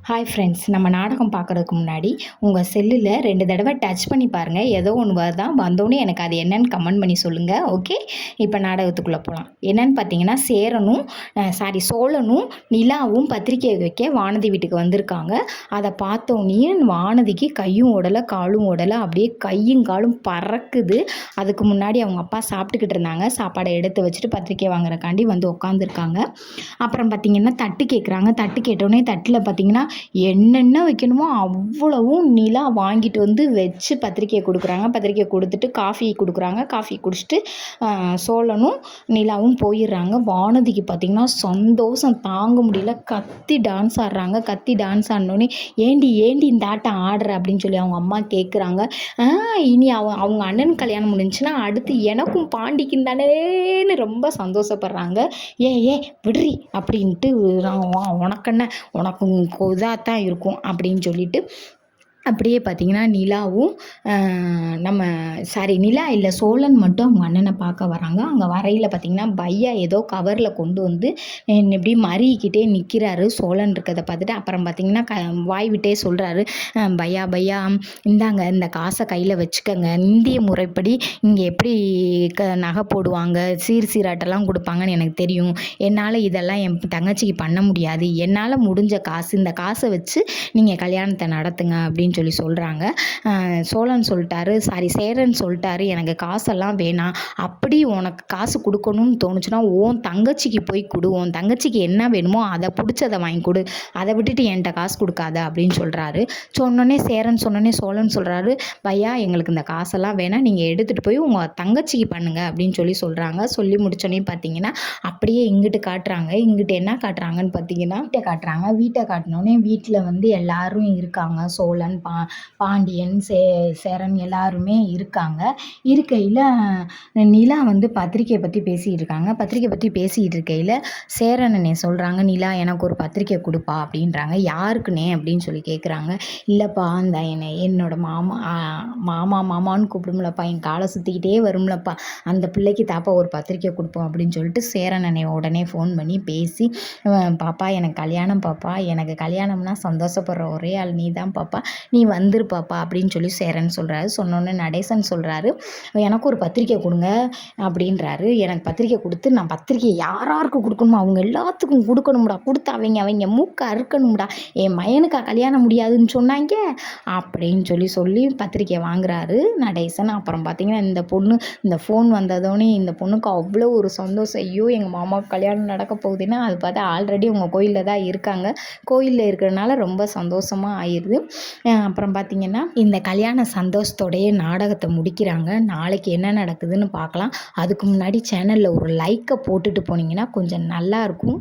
Hi friends, நம்ம நாடகம் பார்க்குறதுக்கு முன்னாடி உங்கள் செல்லில் 2 தடவை டச் பண்ணி பாருங்கள். ஏதோ ஒன்று வருதான், வந்தோடனே எனக்கு அது என்னன்னு கமெண்ட் பண்ணி சொல்லுங்கள். ஓகே, இப்போ நாடகத்துக்குள்ளே போகலாம். என்னன்னு பார்த்தீங்கன்னா, சோழனும் நிலாவும் பத்திரிக்கை வைக்க வானதி வீட்டுக்கு வந்திருக்காங்க. அதை பார்த்தோன்னே வானதிக்கு கையும் ஓடலை காலும் ஓடலை, அப்படியே கையும் காலும் பறக்குது. அதுக்கு முன்னாடி அவங்க அப்பா சாப்பிட்டுக்கிட்டு இருந்தாங்க. சாப்பாடை எடுத்து வச்சுட்டு பத்திரிக்கை வாங்குறக்காண்டி வந்து உட்காந்துருக்காங்க. அப்புறம் பார்த்தீங்கன்னா தட்டு கேட்குறாங்க. தட்டு கேட்டோடனே தட்டில் பார்த்தீங்கன்னா என்னென்ன வைக்கணுமோ அவ்வளவும் நிலா வாங்கிட்டு வந்து வச்சு பத்திரிக்கையை கொடுக்குறாங்க. பத்திரிக்கையை கொடுத்துட்டு காஃபி கொடுக்குறாங்க. காஃபி குடிச்சிட்டு சோழனும் நிலாவும் போயிடுறாங்க. வானதிக்கு பார்த்திங்கன்னா சந்தோஷம் தாங்க முடியல. கத்தி டான்ஸ் ஆடுறாங்க. கத்தி டான்ஸ் ஆடினோடனே ஏண்டி இந்த ஆட்டம் ஆடுற அப்படின்னு சொல்லி அவங்க அம்மா கேட்குறாங்க. இனி அவங்க அண்ணன் கல்யாணம் முடிஞ்சுன்னா அடுத்து எனக்கும் பாண்டிக்கும் தானேன்னு ரொம்ப சந்தோஷப்படுறாங்க. ஏ விடுறி அப்படின்ட்டு உனக்கென்ன, உனக்கு இதாகத்தான் இருக்கும் அப்படின்னு சொல்லிட்டு அப்படியே பார்த்திங்கன்னா நிலாவும் நிலா இல்லை சோழன் மட்டும் அவங்க அண்ணனை பார்க்க வராங்க. அங்கே வரையில் பார்த்திங்கன்னா பையா ஏதோ கவரில் கொண்டு வந்து இப்படி மறிக்கிட்டே நிற்கிறாரு. சோழன் இருக்கிறத பார்த்துட்டு அப்புறம் பார்த்திங்கன்னா வாய் விட்டே சொல்கிறாரு, பையா இந்தாங்க, இந்த காசை கையில் வச்சுக்கோங்க. இந்திய முறைப்படி இங்கே எப்படி நகை போடுவாங்க, சீராட்டெல்லாம் கொடுப்பாங்கன்னு எனக்கு தெரியும். என்னால் இதெல்லாம் என் தங்கச்சிக்கு பண்ண முடியாது. என்னால் முடிஞ்ச காசு, இந்த காசை வச்சு நீங்கள் கல்யாணத்தை நடத்துங்க அப்படின்னு சொல்லி சொல்கிறாங்க. சேரன் சொல்லிட்டாரு, எனக்கு காசெல்லாம் வேணாம். அப்படி உனக்கு காசு கொடுக்கணும்னு தோணுச்சுன்னா உன் தங்கச்சிக்கு போய் கொடு. உன் தங்கச்சிக்கு என்ன வேணுமோ அதை பிடிச்சதை வாங்கி கொடு. அதை விட்டுட்டு என்கிட்ட காசு கொடுக்காத அப்படின்னு சொல்கிறாரு. சொன்னோன்னே சோழன் சொல்கிறாரு, பையா எங்களுக்கு இந்த காசெல்லாம் வேணாம், நீங்கள் எடுத்துகிட்டு போய் உங்கள் தங்கச்சிக்கு பண்ணுங்க அப்படின்னு சொல்லி சொல்கிறாங்க. சொல்லி முடிச்சோன்னே பார்த்தீங்கன்னா அப்படியே இங்கிட்டு காட்டுறாங்க. இங்கிட்டு என்ன காட்டுறாங்கன்னு பார்த்தீங்கன்னா வீட்டை காட்டினோடனே வீட்டில் வந்து எல்லாரும் இருக்காங்க. சோழன், பாண்டியன், சேரன் எல்லாருமே இருக்காங்க. இருக்கையில் நிலா வந்து பத்திரிக்கையை பற்றி பேசிகிட்டு இருக்காங்க. பத்திரிக்கை பற்றி பேசிகிட்டு இருக்கையில் சேரனனே சொல்கிறாங்க, நிலா எனக்கு ஒரு பத்திரிக்கை கொடுப்பா அப்படின்றாங்க. யாருக்குனே அப்படின்னு சொல்லி கேட்குறாங்க. இல்லைப்பா, அந்த என்னோட மாமான்னு கூப்பிடும்லப்பா, என் காலை சுற்றிக்கிட்டே வரும்லப்பா, அந்த பிள்ளைக்கு தாப்பா ஒரு பத்திரிக்கை கொடுப்போம் அப்படின்னு சொல்லிட்டு சேரனனை உடனே ஃபோன் பண்ணி பேசி, பாப்பா எனக்கு கல்யாணம், பாப்பா எனக்கு கல்யாணம்னா சந்தோஷப்படுற ஒரே ஆள் நீ தான் பாப்பா, நீ வந்துரு பாப்பா அப்படின்னு சொல்லி சேரன் சொல்கிறாரு. சொன்னோன்னே நடேசன் சொல்கிறாரு, எனக்கு ஒரு பத்திரிக்கை கொடுங்க அப்படின்றாரு. எனக்கு பத்திரிக்கை கொடுத்து நான் பத்திரிக்கை யாருக்கு கொடுக்கணுமோ அவங்க எல்லாத்துக்கும் கொடுக்கணும்டா, கொடுத்து அவங்க மூக்க அறுக்கணும்டா, என் மயனுக்கா கல்யாணம் முடியாதுன்னு சொன்னாங்க அப்படின்னு சொல்லி பத்திரிக்கை வாங்குறாரு நடேசன். அப்புறம் பார்த்தீங்கன்னா இந்த ஃபோன் வந்ததோடனே இந்த பொண்ணுக்கு அவ்வளோ ஒரு சந்தோஷம். ஐயோ எங்கள் மாமாவுக்கு கல்யாணம் நடக்க போகுதுன்னா அது பார்த்தா ஆல்ரெடி உங்கள் கோயிலில் தான் இருக்காங்க. கோயிலில் இருக்கிறதுனால ரொம்ப சந்தோஷமாக ஆயிடுது. அப்புறம் பார்த்திங்கன்னா இந்த கல்யாண சந்தோஷத்தோடைய நாடகத்தை முடிக்கிறாங்க. நாளைக்கு என்ன நடக்குதுன்னு பார்க்கலாம். அதுக்கு முன்னாடி சேனலில் ஒரு லைக்கை போட்டுட்டு போனீங்கன்னா கொஞ்சம் நல்லாயிருக்கும்.